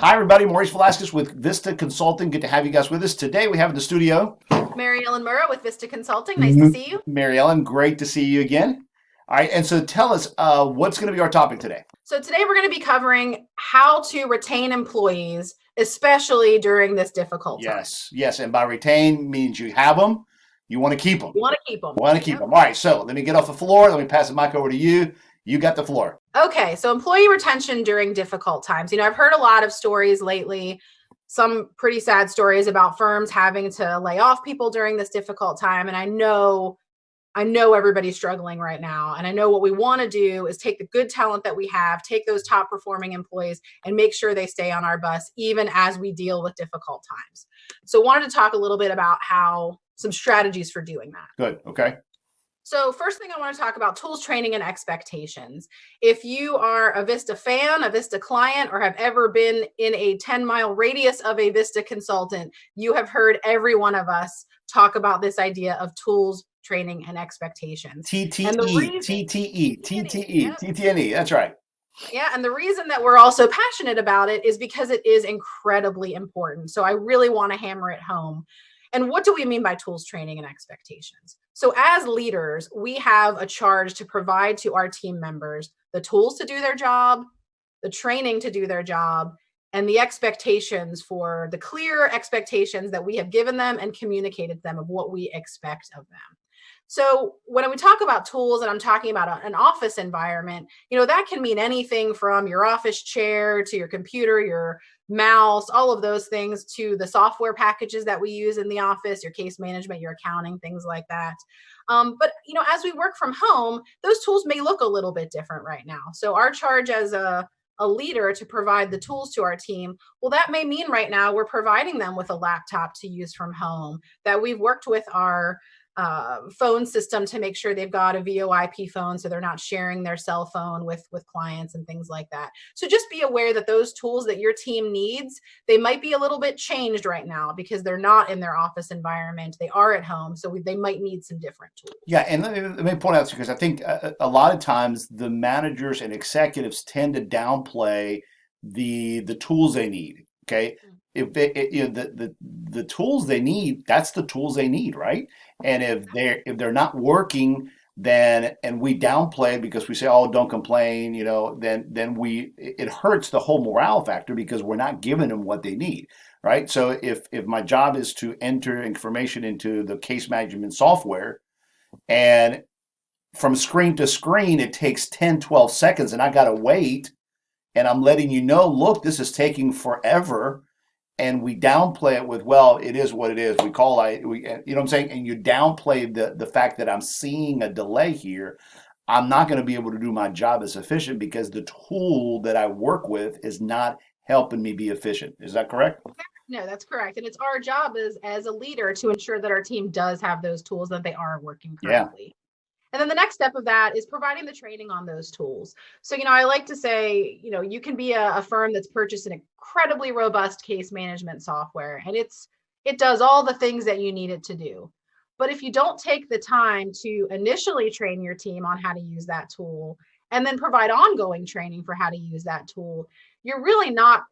Hi, everybody. Maurice Velasquez with Vista Consulting. Good to have you guys with us. Today we have in the studio Mary Ellen Murrah with Vista Consulting. Nice to see you. Mary Ellen. Great to see you again. All right. And so tell us what's going to be our topic today. So today we're going to be covering how to retain employees, especially during this difficult time. Yes. And by retain means you have them, you want to keep them. You want to keep them. Want to keep them. All right. So let me get off the floor. Let me pass the mic over to you. You got the floor. Okay. So employee retention during difficult times. I've heard a lot of stories lately, some pretty sad stories about firms having to lay off people during this difficult time. And I know everybody's struggling right now. And I know what we want to do is take the good talent that we have, take those top performing employees and make sure they stay on our bus, even as we deal with difficult times. So wanted to talk a little bit about some strategies for doing that. Good. Okay. So first thing I want to talk about, tools, training, and expectations. If you are a Vista fan, a Vista client, or have ever been in a 10-mile radius of a Vista consultant, you have heard every one of us talk about this idea of tools, training, and expectations. TTE. That's right. Yeah, and the reason that we're all so passionate about it is because it is incredibly important. So I really want to hammer it home. And what do we mean by tools, training, and expectations? So as leaders, we have a charge to provide to our team members the tools to do their job, the training to do their job, and the clear expectations that we have given them and communicated to them of what we expect of them. So when we talk about tools, and I'm talking about an office environment, that can mean anything from your office chair to your computer, your mouse, all of those things, to the software packages that we use in the office, your case management, your accounting, things like that. But as we work from home, those tools may look a little bit different right now. So our charge as a leader to provide the tools to our team, well, that may mean right now we're providing them with a laptop to use from home, that we've worked with our phone system to make sure they've got a VoIP phone so they're not sharing their cell phone with clients and things like that. So just be aware that those tools that your team needs, they might be a little bit changed right now because they're not in their office environment. They are at home, so they might need some different tools. Yeah, and let me point out, because I think a lot of times the managers and executives tend to downplay the tools they need. Okay, if the tools they need, that's the tools they need, right? And if they're not working, then, and we downplay because we say, oh, don't complain, then it hurts the whole morale factor because we're not giving them what they need, right? So if my job is to enter information into the case management software, and from screen to screen it takes 10, 12 seconds, and I gotta wait, and I'm letting you know, look, this is taking forever. And we downplay it with, well, it is what it is. You know what I'm saying? And you downplay the fact that I'm seeing a delay here. I'm not going to be able to do my job as efficient because the tool that I work with is not helping me be efficient. Is that correct? No, that's correct. And it's our job as a leader to ensure that our team does have those tools, that they are working correctly. Yeah. And then the next step of that is providing the training on those tools. So, I like to say, you can be a firm that's purchased an incredibly robust case management software, and it does all the things that you need it to do. But if you don't take the time to initially train your team on how to use that tool and then provide ongoing training for how to use that tool, you're really not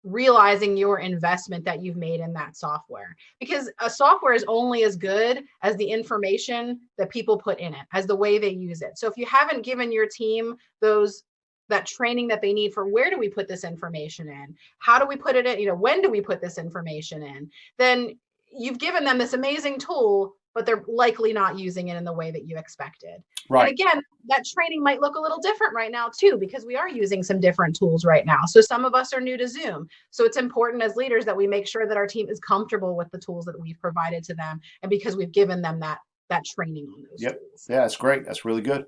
realizing your investment that you've made in that software, because a software is only as good as the information that people put in it, as the way they use it. So if you haven't given your team that training that they need for where do we put this information in, how do we put it in, when do we put this information in, then you've given them this amazing tool, but they're likely not using it in the way that you expected. Right. And again, that training might look a little different right now too, because we are using some different tools right now. So some of us are new to Zoom. So it's important as leaders that we make sure that our team is comfortable with the tools that we've provided to them, and because we've given them that training on those tools. Yeah, that's great. That's really good.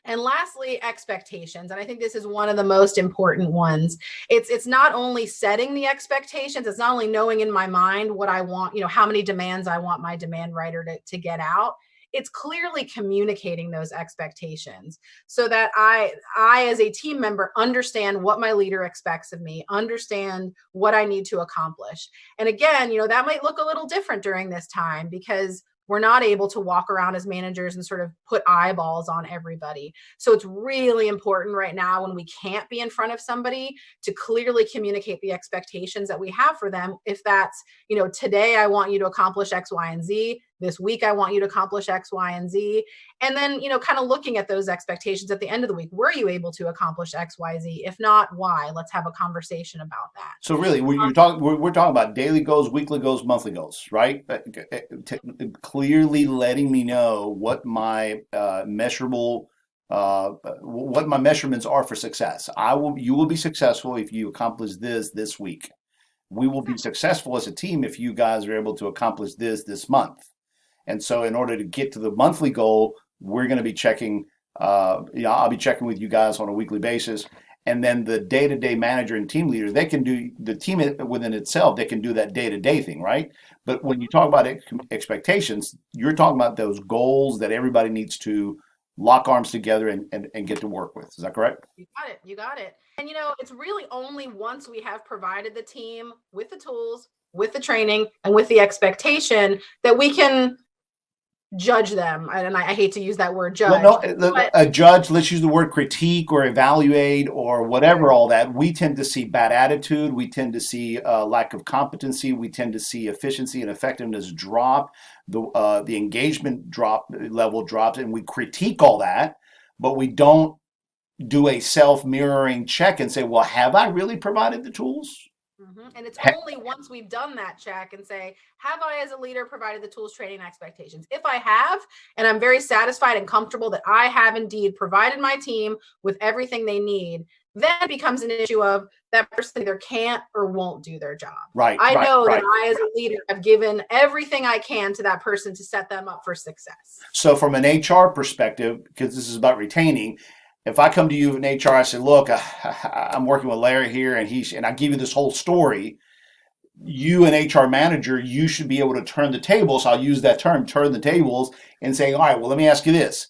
And lastly, expectations. And I think this is one of the most important ones. It's not only setting the expectations, it's not only knowing in my mind what I want, how many demands I want my demand writer to get out. It's clearly communicating those expectations so that I as a team member understand what my leader expects of me, understand what I need to accomplish. And again, that might look a little different during this time because we're not able to walk around as managers and sort of put eyeballs on everybody. So it's really important right now when we can't be in front of somebody to clearly communicate the expectations that we have for them. If that's, today I want you to accomplish X, Y, and Z. This week I want you to accomplish X, Y, and Z. And then, kind of looking at those expectations at the end of the week. Were you able to accomplish X, Y, Z? If not, why? Let's have a conversation about that. So really, we're talking about daily goals, weekly goals, monthly goals, right? Clearly letting me know what my measurable, what my measurements are for success. You will be successful if you accomplish this week. We will be successful as a team if you guys are able to accomplish this month. And so in order to get to the monthly goal, we're going to be checking, I'll be checking with you guys on a weekly basis. And then the day-to-day manager and team leader, they can do the team within itself, they can do that day-to-day thing, right? But when you talk about expectations, you're talking about those goals that everybody needs to lock arms together and get to work with. Is that correct? You got it. And it's really only once we have provided the team with the tools, with the training, and with the expectation that we can judge them. And I hate to use that word judge. Well, no, a judge, let's use the word critique or evaluate or whatever, all that. We tend to see bad attitude. We tend to see lack of competency. We tend to see efficiency and effectiveness drop. The engagement level drops, and we critique all that, but we don't do a self-mirroring check and say, well, have I really provided the tools? And it's only once we've done that check and say, have I as a leader provided the tools, training, and expectations? If I have, and I'm very satisfied and comfortable that I have indeed provided my team with everything they need, then it becomes an issue of that person either can't or won't do their job. Right. I know that I as a leader have given everything I can to that person to set them up for success. So from an HR perspective, because this is about retaining, if I come to you in HR, I say, look, I'm working with Larry here, and I give you this whole story, you an HR manager, you should be able to turn the tables. I'll use that term, turn the tables, and say, all right, well, let me ask you this.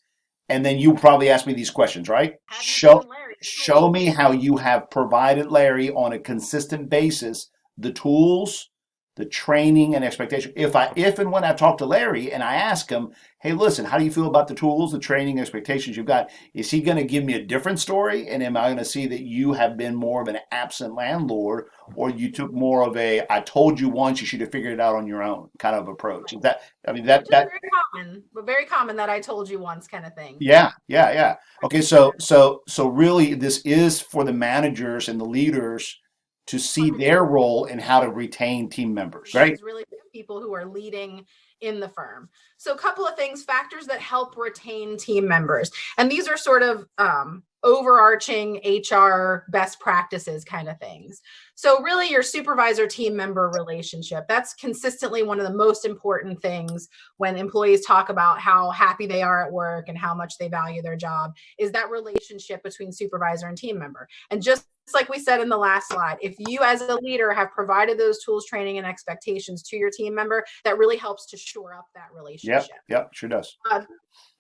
And then you probably ask me these questions, right? Show me how you have provided Larry on a consistent basis the tools, the training and expectation. If and when I talk to Larry and I ask him, hey, listen, how do you feel about the tools, the training, expectations you've got? Is he going to give me a different story? And am I going to see that you have been more of an absent landlord, or you took more of a, I told you once, you should have figured it out on your own kind of approach? Is that, that's very common, but very common that I told you once kind of thing. Yeah. Okay. So really this is for the managers and the leaders to see their role in how to retain team members, right? It's really people who are leading in the firm. So a couple of things, factors that help retain team members. And these are sort of overarching HR best practices kind of things. So really your supervisor team member relationship, that's consistently one of the most important things when employees talk about how happy they are at work and how much they value their job, is that relationship between supervisor and team member. And just like we said in the last slide, if you as a leader have provided those tools, training, and expectations to your team member, that really helps to shore up that relationship. Yep, sure does.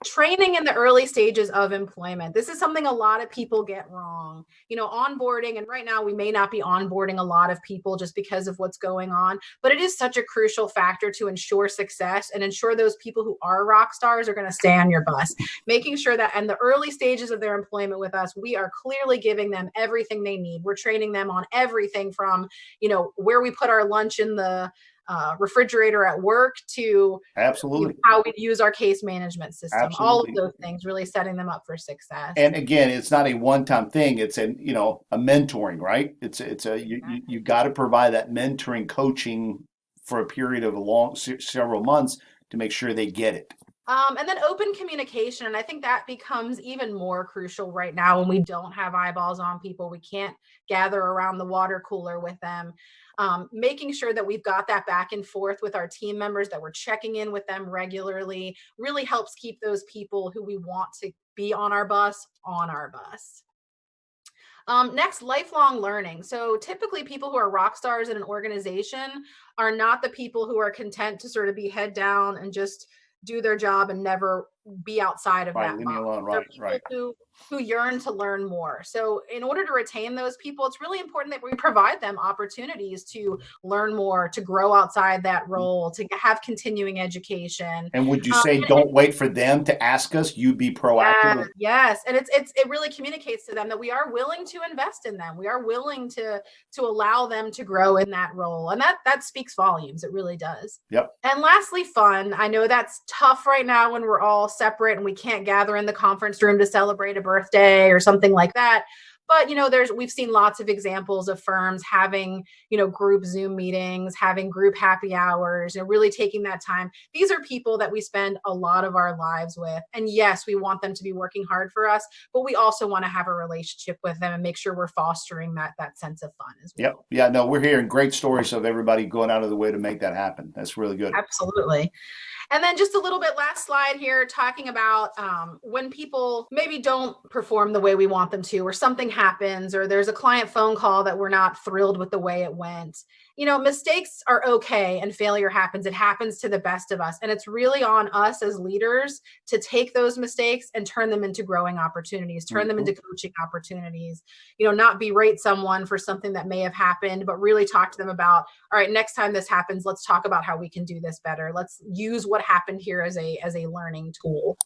Training in the early stages of employment. This is something a lot of people get wrong. Onboarding, and right now we may not be onboarding a lot of people just because of what's going on, but it is such a crucial factor to ensure success and ensure those people who are rock stars are going to stay on your bus. Making sure that in the early stages of their employment with us, we are clearly giving them everything they need. We're training them on everything from, where we put our lunch in the refrigerator at work to absolutely how we use our case management system. Absolutely. All of those things, really setting them up for success. And again, it's not a one-time thing. It's a mentoring, right? You got to provide that mentoring coaching for a period of several months to make sure they get it. And then open communication. And I think that becomes even more crucial right now when we don't have eyeballs on people. We can't gather around the water cooler with them. Making sure that we've got that back and forth with our team members, that we're checking in with them regularly, really helps keep those people who we want to be on our bus on our bus. Next, lifelong learning. So typically people who are rock stars in an organization are not the people who are content to sort of be head down and just do their job and never be outside of Right, that leave me box. alone. They're Right, people right. who yearn to learn more. So in order to retain those people, it's really important that we provide them opportunities to learn more, to grow outside that role, to have continuing education. And would you say don't wait for them to ask us? You be proactive? Yes, and it really communicates to them that we are willing to invest in them. We are willing to allow them to grow in that role, and that speaks volumes. It really does. Yep. And lastly, fun. I know that's tough right now when we're all separate and we can't gather in the conference room to celebrate a birthday or something like that. But we've seen lots of examples of firms having, group Zoom meetings, having group happy hours, really taking that time. These are people that we spend a lot of our lives with. And yes, we want them to be working hard for us, but we also want to have a relationship with them and make sure we're fostering that sense of fun as well. Yep. Yeah, no, we're hearing great stories of everybody going out of the way to make that happen. That's really good. Absolutely. And then just a little bit last slide here, talking about when people maybe don't perform the way we want them to, or something happens, or there's a client phone call that we're not thrilled with the way it went. Mistakes are okay and failure happens. It happens to the best of us. And it's really on us as leaders to take those mistakes and turn them into growing opportunities, turn them into coaching opportunities, not berate someone for something that may have happened, but really talk to them about, all right, next time this happens, let's talk about how we can do this better. Let's use what happened here as a learning tool.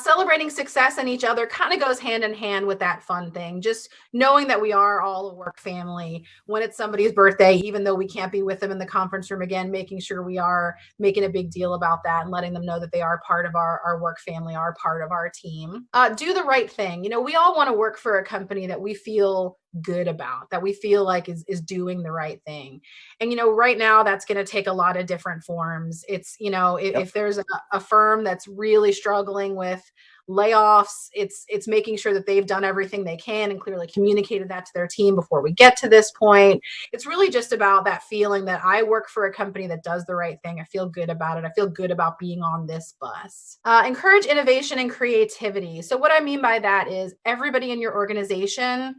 Celebrating success in each other kind of goes hand in hand with that fun thing. Just knowing that we are all a work family. When it's somebody's birthday, even though we can't be with them in the conference room again, making sure we are making a big deal about that and letting them know that they are part of our work family, are part of our team. Do the right thing. We all want to work for a company that we feel good about, that we feel like is doing the right thing. And right now that's going to take a lot of different forms. It's if there's a firm that's really struggling with layoffs, it's making sure that they've done everything they can and clearly communicated that to their team before we get to this point. It's really just about that feeling that I work for a company that does the right thing. I feel good about it. I feel good about being on this bus. Encourage innovation and creativity. So what I mean by that is everybody in your organization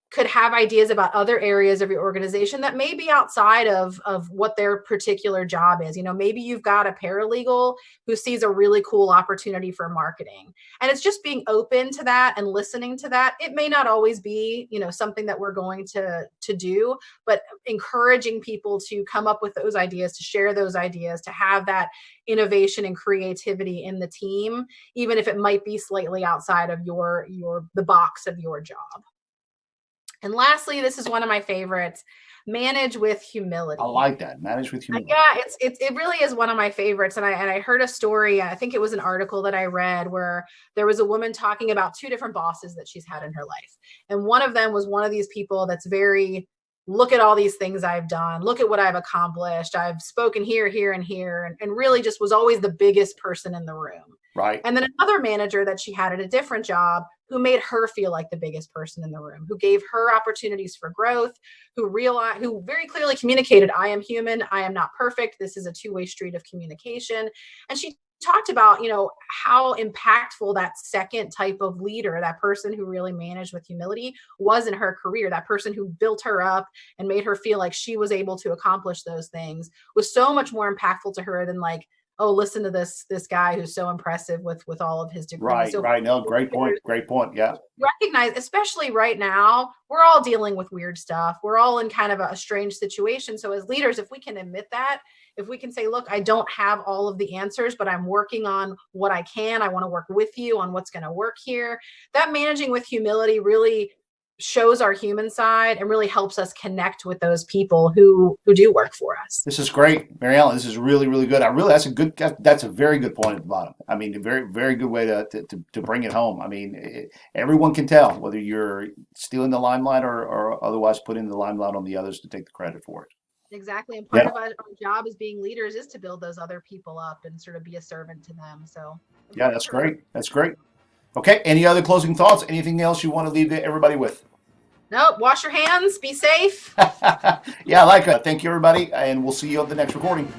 could have ideas about other areas of your organization that may be outside of what their particular job is. Maybe you've got a paralegal who sees a really cool opportunity for marketing, and it's just being open to that and listening to that. It may not always be, something that we're going to do, but encouraging people to come up with those ideas, to share those ideas, to have that innovation and creativity in the team, even if it might be slightly outside of the box of your job. And lastly, this is one of my favorites, manage with humility. I like that. Manage with humility. Yeah, it really is one of my favorites. And I heard a story, I think it was an article that I read, where there was a woman talking about two different bosses that she's had in her life. And one of them was one of these people that's very, look at all these things I've done. Look at what I've accomplished. I've spoken here, here, and here, and really just was always the biggest person in the room. Right. And then another manager that she had at a different job who made her feel like the biggest person in the room, who gave her opportunities for growth, who very clearly communicated, I am human, I am not perfect. This is a two-way street of communication. And she talked about, how impactful that second type of leader, that person who really managed with humility, was in her career. That person who built her up and made her feel like she was able to accomplish those things was so much more impactful to her than like, oh, listen to this guy who's so impressive with all of his degrees. Right, so right. No, great point. Great point. Yeah. Recognize, especially right now, we're all dealing with weird stuff. We're all in kind of a strange situation. So as leaders, if we can admit that, if we can say, look, I don't have all of the answers, but I'm working on what I can. I want to work with you on what's going to work here. That managing with humility really shows our human side and really helps us connect with those people who do work for us. This is great, Mary Ellen. This is really, really good. That's a very good point at the bottom. I mean, a very, very good way to bring it home. I mean, everyone can tell whether you're stealing the limelight or otherwise putting the limelight on the others to take the credit for it. Exactly. And part of our job as being leaders is to build those other people up and sort of be a servant to them. So yeah, that's great. That's great. Okay. Any other closing thoughts? Anything else you want to leave everybody with? Nope. Wash your hands. Be safe. Yeah, I like it. Thank you, everybody. And we'll see you on the next recording.